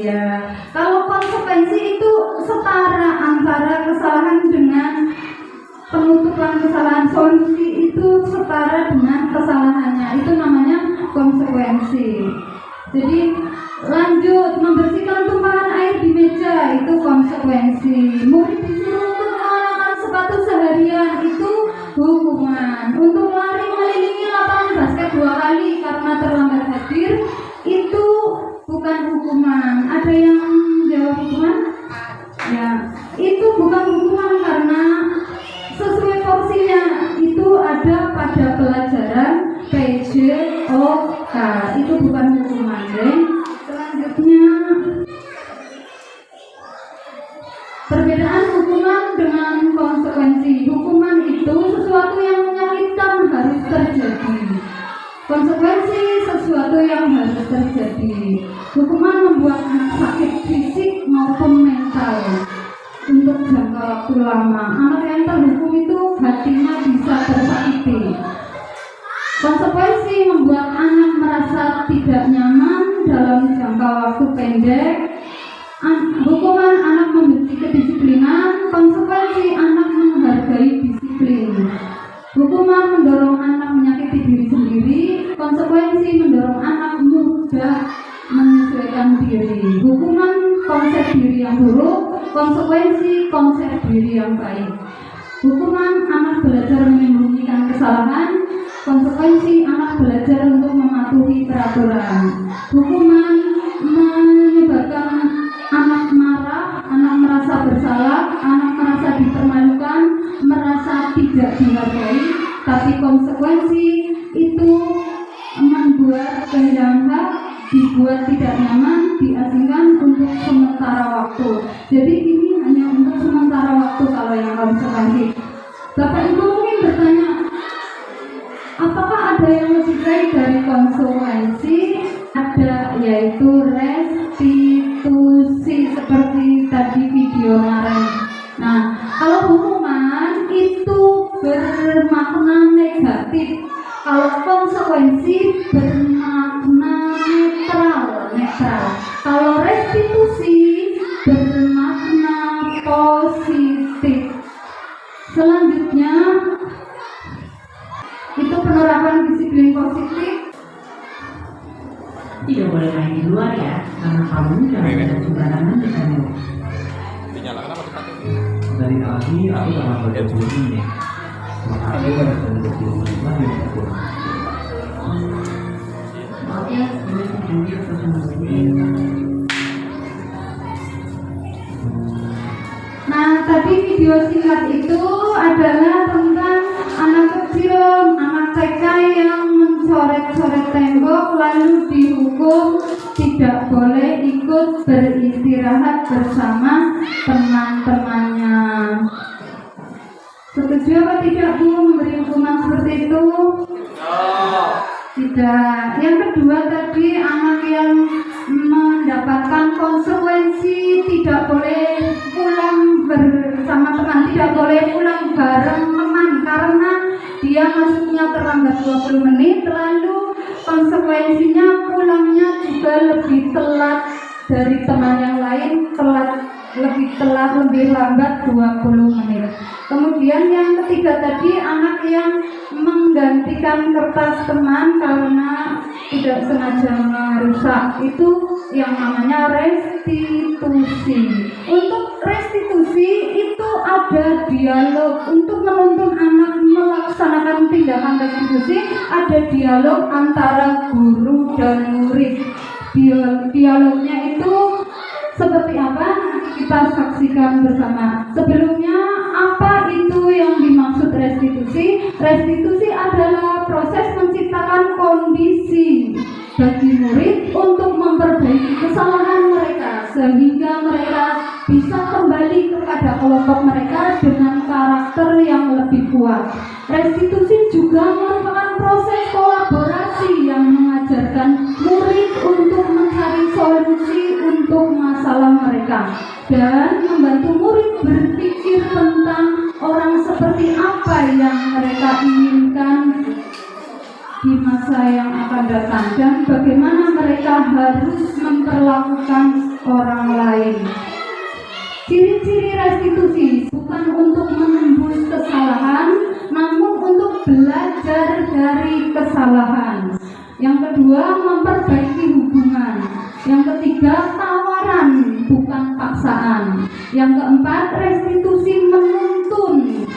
Ya, kalau konsekuensi itu setara antara kesalahan dengan penutupan kesalahan. Solusi itu setara dengan kesalahannya, itu namanya konsekuensi. Jadi lanjut, membersihkan tumpahan air di meja, itu konsekuensi. Murid disuruh untuk mengenakan sepatu seharian, itu hukuman. Untuk lari mengelilingi lapangan basket 2 kali karena terlambat hadir, itu bukan hukuman. Ada yang jawab hukuman? Ya, itu bukan hukuman karena sesuai porsinya. Itu ada pada pelajaran PJOK. Itu bukan hukuman, deh. Selanjutnya, perbedaan hukuman dengan konsekuensi. Hukuman itu sesuatu yang menyakitkan harus terjadi. Konsekuensi sesuatu yang harus terjadi. Hukuman membuat anak sakit fisik maupun mental untuk jangka waktu lama. Anak yang terhukum itu hatinya bisa tersakiti. Konsekuensi membuat anak merasa tidak nyaman dalam jangka waktu pendek. Hukuman anak membenci kedisiplinan. Konsekuensi anak menghargai disiplin. Hukuman mendorong anak menyakiti diri sendiri. Konsekuensi mendorong anak mudah menyesuaikan diri. Hukuman konsep diri yang buruk. Konsekuensi konsep diri yang baik. Hukuman anak belajar menyembunyikan kesalahan. Konsekuensi anak belajar untuk mematuhi peraturan. Hukuman menyebabkan anak marah, anak merasa bersalah, anak merasa dipermalukan, merasa tidak dihargai. Tapi konsekuensi itu membuat kehilangan hak, dibuat tidak nyaman, diasingkan untuk sementara waktu. Jadi ini hanya untuk sementara waktu kalau yang konsekuensi. Bapak Ibu mungkin bertanya, apakah ada yang lebih baik dari konsekuensi? Ada, yaitu restitusi seperti tadi video kemarin. Nah, kalau hukuman itu bermakna negatif, kalau konsekuensi bermakna netral. Kalau restitusi bermakna positif. Selanjutnya itu penerapan disiplin positif. Tidak boleh main di luar ya, karena kamu jangan main sembarangan di sana. Dinyalakan apa dipatikan? Dari tadi aku sangat bersyukur ini. Maka aku pada bersyukur lagi bersyukur. Maaf ya, ini sendiri bersama. Nah, tadi video singkat itu adalah tentang anak kecil, anak TK yang mencoret-coret tembok lalu dihukum tidak boleh ikut beristirahat bersama teman-temannya. Setuju apa tidak Bu memberi hukuman seperti itu? Tidak. Yang kedua tadi anak yang mendapatkan konsekuensi tidak boleh pulang bersama teman, tidak boleh pulang bareng teman karena dia masuknya terlambat 20 menit, lalu konsekuensinya pulangnya juga lebih telat dari teman yang lain, telat lebih telat, lebih lambat 20 menit. Kemudian yang ketiga tadi, anak yang menggantikan kertas teman karena tidak sengaja merusak, itu yang namanya restitusi. Untuk restitusi itu ada dialog. Untuk menuntun anak melaksanakan tindakan restitusi, ada dialog antara guru dan murid. Dialognya itu seperti apa? Nanti kita saksikan bersama. Sebelumnya, apa itu yang dimaksud restitusi? Restitusi adalah proses menciptakan kondisi bagi murid untuk memperbaiki kesalahan mereka sehingga mereka bisa kembali kepada kelompok mereka dengan karakter yang lebih kuat. Restitusi juga merupakan proses kolaborasi yang mengajarkan murid untuk mencari solusi untuk masalah mereka dan membantu murid berpikir tentang orang seperti apa yang mereka inginkan di masa yang akan datang dan bagaimana mereka harus memperlakukan orang lain. Ciri-ciri restitusi bukan untuk menembus kesalahan, namun untuk belajar dari kesalahan. Yang kedua, memperbaiki hubungan. Yang ketiga, tawaran bukan paksaan. Yang keempat, restitusi menuntun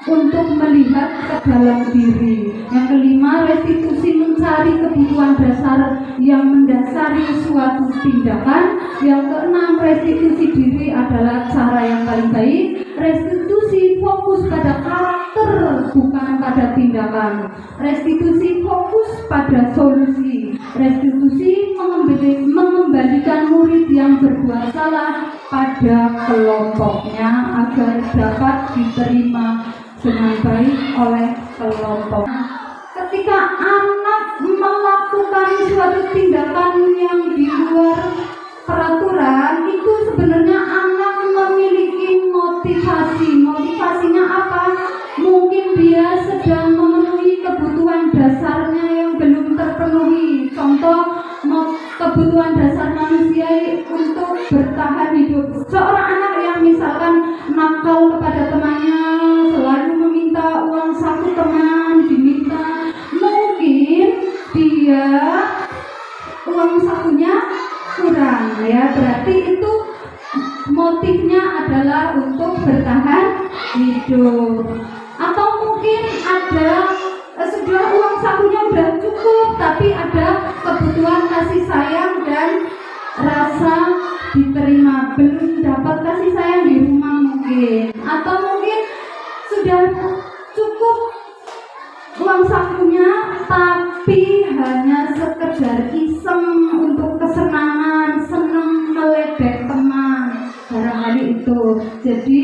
untuk melihat ke dalam diri. Yang kelima, restitusi mencari kebutuhan dasar yang mendasari suatu tindakan. Yang keenam, restitusi diri adalah cara yang paling baik. Restitusi fokus pada karakter bukan pada tindakan. Restitusi fokus pada solusi. Restitusi mengembalikan murid yang berbuat salah pada kelompoknya agar dapat diterima dengan baik oleh kelompok. Ketika anak melakukan suatu tindakan yang di luar peraturan, itu sebenarnya anak memiliki motivasi. Motivasinya apa? Mungkin dia sedang memenuhi kebutuhan dasarnya yang belum terpenuhi. Contoh, kebutuhan dasar manusia untuk bertahan hidup. Seorang anak yang misalkan nakal kepada temannya, selalu meminta uang saku teman, diminta, mungkin dia uang sakunya kurang, ya berarti itu motifnya adalah untuk bertahan hidup. Atau mungkin ada sudah uang sakunya udah cukup, tapi ada kebutuhan kasih sayang dan rasa diterima, belum dapat kasih sayang di rumah mungkin. Atau mungkin sudah cukup uang sakunya, tapi hanya sekedar iseng untuk kesenangan, senang meledek teman, barangkali itu. Jadi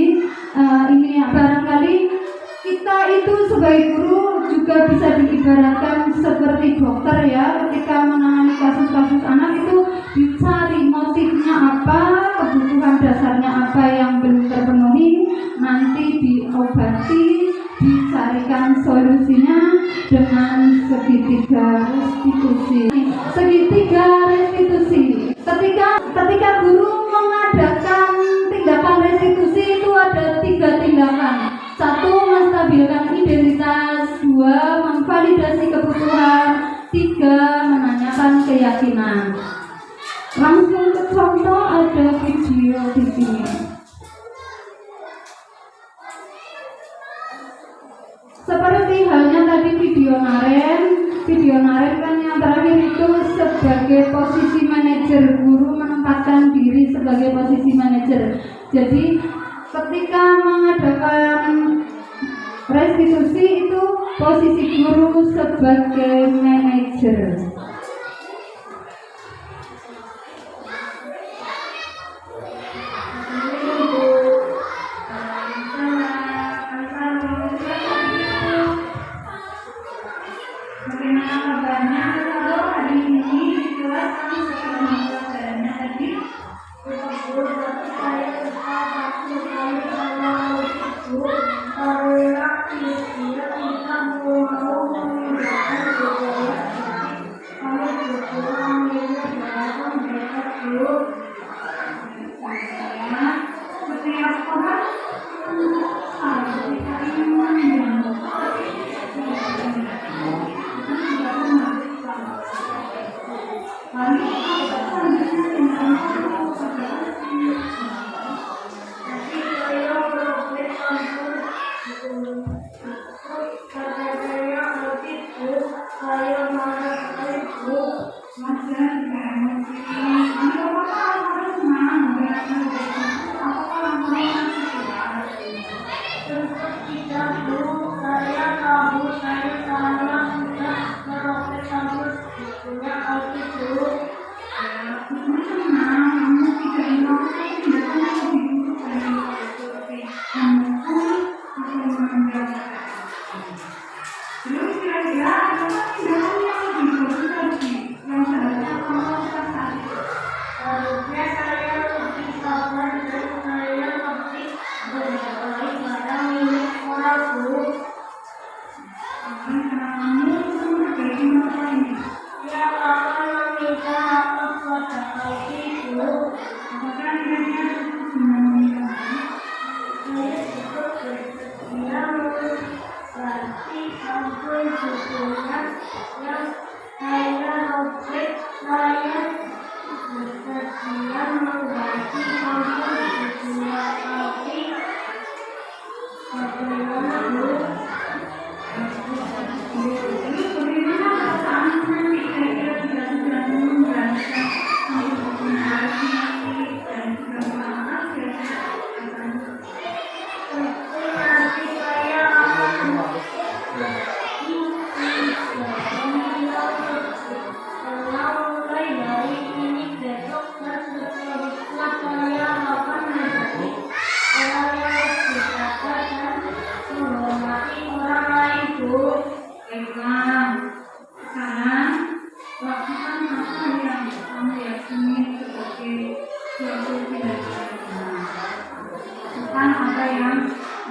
ini barangkali kita itu sebagai guru juga bisa diibaratkan seperti dokter, ya. Ketika menangani kasus-kasus anak itu dicari motifnya apa, kebutuhan dasarnya apa yang belum terpenuhi, nanti diobati, dicarikan solusinya dengan segitiga restitusi. Segitiga restitusi. Ketika guru mengadakan tindakan restitusi itu ada 3 tindakan. 1. Menstabilkan identitas. 2. Memvalidasi kebutuhan. 3. Menanyakan keyakinan. Langsung ke contoh, ada video di sini. Seperti halnya tadi video Naren kan yang terakhir itu sebagai posisi manajer, guru menempatkan diri sebagai posisi manajer. Jadi ketika mengadakan restitusi itu posisi guru sebagai manajer.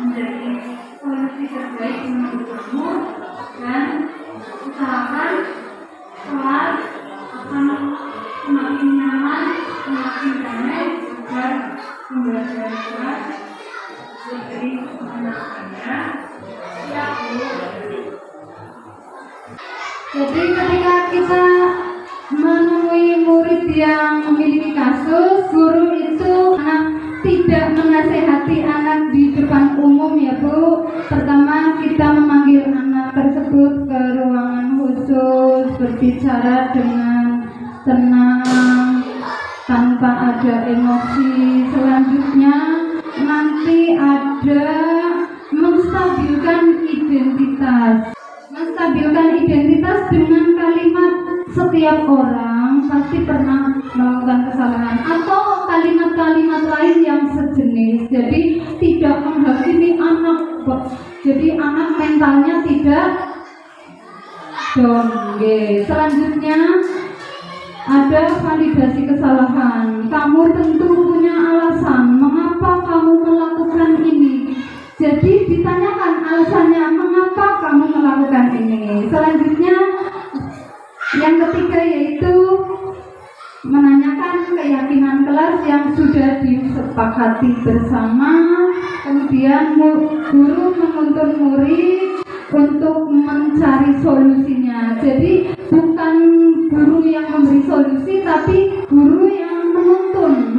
menjadi solusi terbaik menurutmu, dan usahakan kelas akan semakin nyaman, semakin damai agar pembelajaran kelas menjadi anak-anaknya. Jadi ketika kita menemui murid yang memiliki kasus, guru itu tidak menasehati anak di depan umum ya Bu. Pertama kita memanggil anak tersebut ke ruangan khusus, berbicara dengan tenang, tanpa ada emosi. Selanjutnya nanti ada menstabilkan identitas. Menstabilkan identitas dengan kalimat setiap orang pasti pernah melakukan kesalahan atau kalimat-kalimat lain yang sejenis. Jadi tidak menghakimi anak. Jadi anak mentalnya tidak dongge. Selanjutnya ada validasi kesalahan. Kamu tentu punya alasan mengapa kamu melakukan ini. Jadi ditanyakan alasannya mengapa kamu melakukan ini. Selanjutnya yang ketiga yaitu menanyakan keyakinan kelas yang sudah disepakati bersama. Kemudian guru menuntun murid untuk mencari solusinya. Jadi bukan guru yang memberi solusi, tapi guru yang menuntun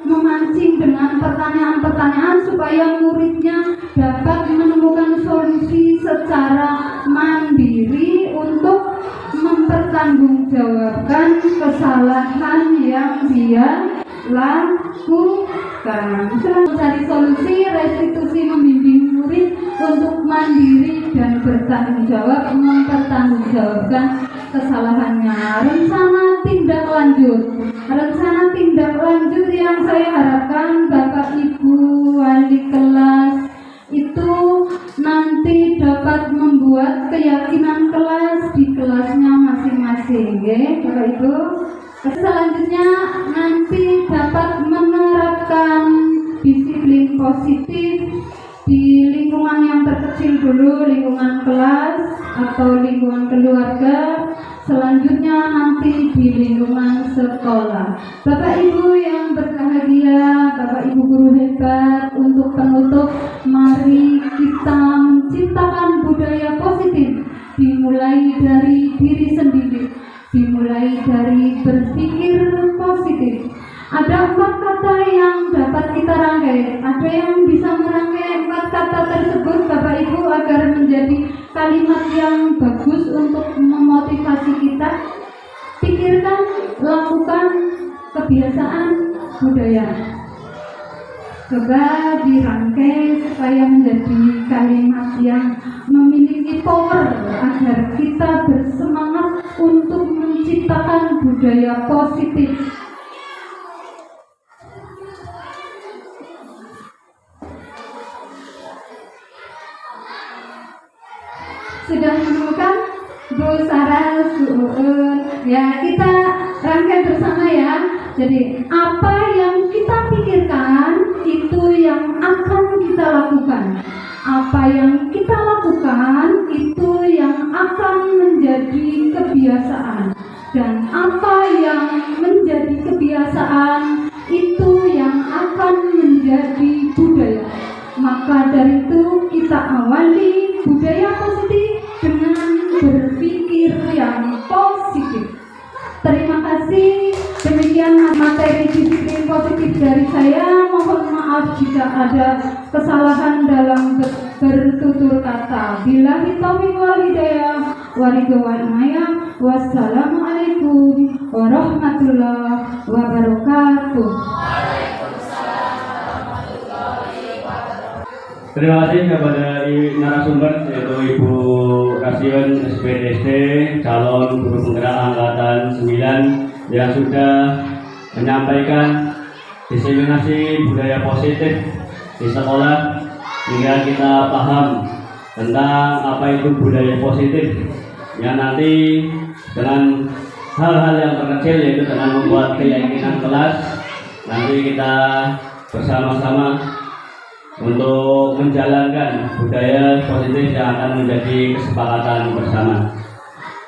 memancing dengan pertanyaan-pertanyaan supaya muridnya dapat menemukan solusi secara mandiri untuk mempertanggungjawabkan kesalahan yang dia lakukan. Setelah mencari solusi, restitusi membimbing murid untuk mandiri dan bertanggung jawab mempertanggungjawabkan kesalahannya. Rencana tindak lanjut yang saya harapkan Bapak Ibu wali kelas itu nanti dapat membuat keyakinan kelas di kelasnya masing-masing, ya Bapak Ibu. Selanjutnya nanti dapat menerapkan disiplin positif di lingkungan yang terkecil dulu, lingkungan kelas atau lingkungan keluarga. Selanjutnya nanti di lingkungan sekolah. Bapak Ibu yang berbahagia, Bapak Ibu guru hebat, untuk penutup mari kita menciptakan budaya positif, dimulai dari diri sendiri, dimulai dari berpikir positif. Ada 4 kata yang dapat kita rangkai. Ada yang bisa merangkai 4 kata tersebut Bapak Ibu agar menjadi kalimat yang bagus untuk memotivasi kita. Pikirkan, lakukan kebiasaan budaya. Coba dirangkai supaya menjadi kalimat yang memiliki power agar kita bersemangat untuk menciptakan budaya positif. Sudah menemukan Bu Sarah, ya kita rangkai bersama ya. Jadi apa yang kita pikirkan itu yang akan kita lakukan. Apa yang kita lakukan itu yang akan menjadi kebiasaan. Dan apa yang menjadi kebiasaan itu yang akan menjadi budaya. Maka dari itu kita awali budaya positif dengan berpikir yang positif. Terima kasih. Demikian materi disiplin positif dari saya. Mohon maaf jika ada kesalahan dalam bertutur kata. Billahi taufiq wal hidayah wa ridwan inayah. Wassalamualaikum warahmatullahi wabarakatuh. Terima kasih kepada narasumber yaitu Ibu Kasiun SPDSD, calon guru penggerak angkatan 9 yang sudah menyampaikan diseminasi budaya positif di sekolah sehingga kita paham tentang apa itu budaya positif yang nanti dengan hal-hal yang terkecil yaitu dengan membuat keyakinan kelas nanti kita bersama-sama untuk menjalankan budaya positif yang akan menjadi kesepakatan bersama.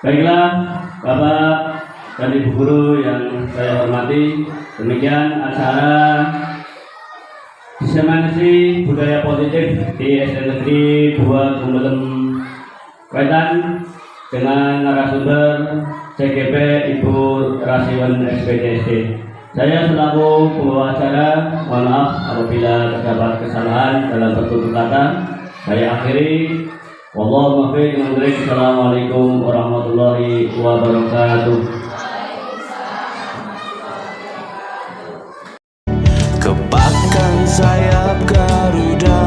Baiklah, Bapak dan Ibu Guru yang saya hormati, demikian acara diseminasi budaya positif di SD Negeri 2 Gumbelem Wetan dengan narasumber CGP Ibu Rasiwan SPDSD. Saya selaku pembawa acara, mohon maaf apabila terdapat kesalahan dalam bertutur kata. Saya akhiri. Wallahu muwaffiq. Assalamualaikum warahmatullahi wabarakatuh. Kepakkan sayap Garuda,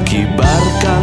kibarkan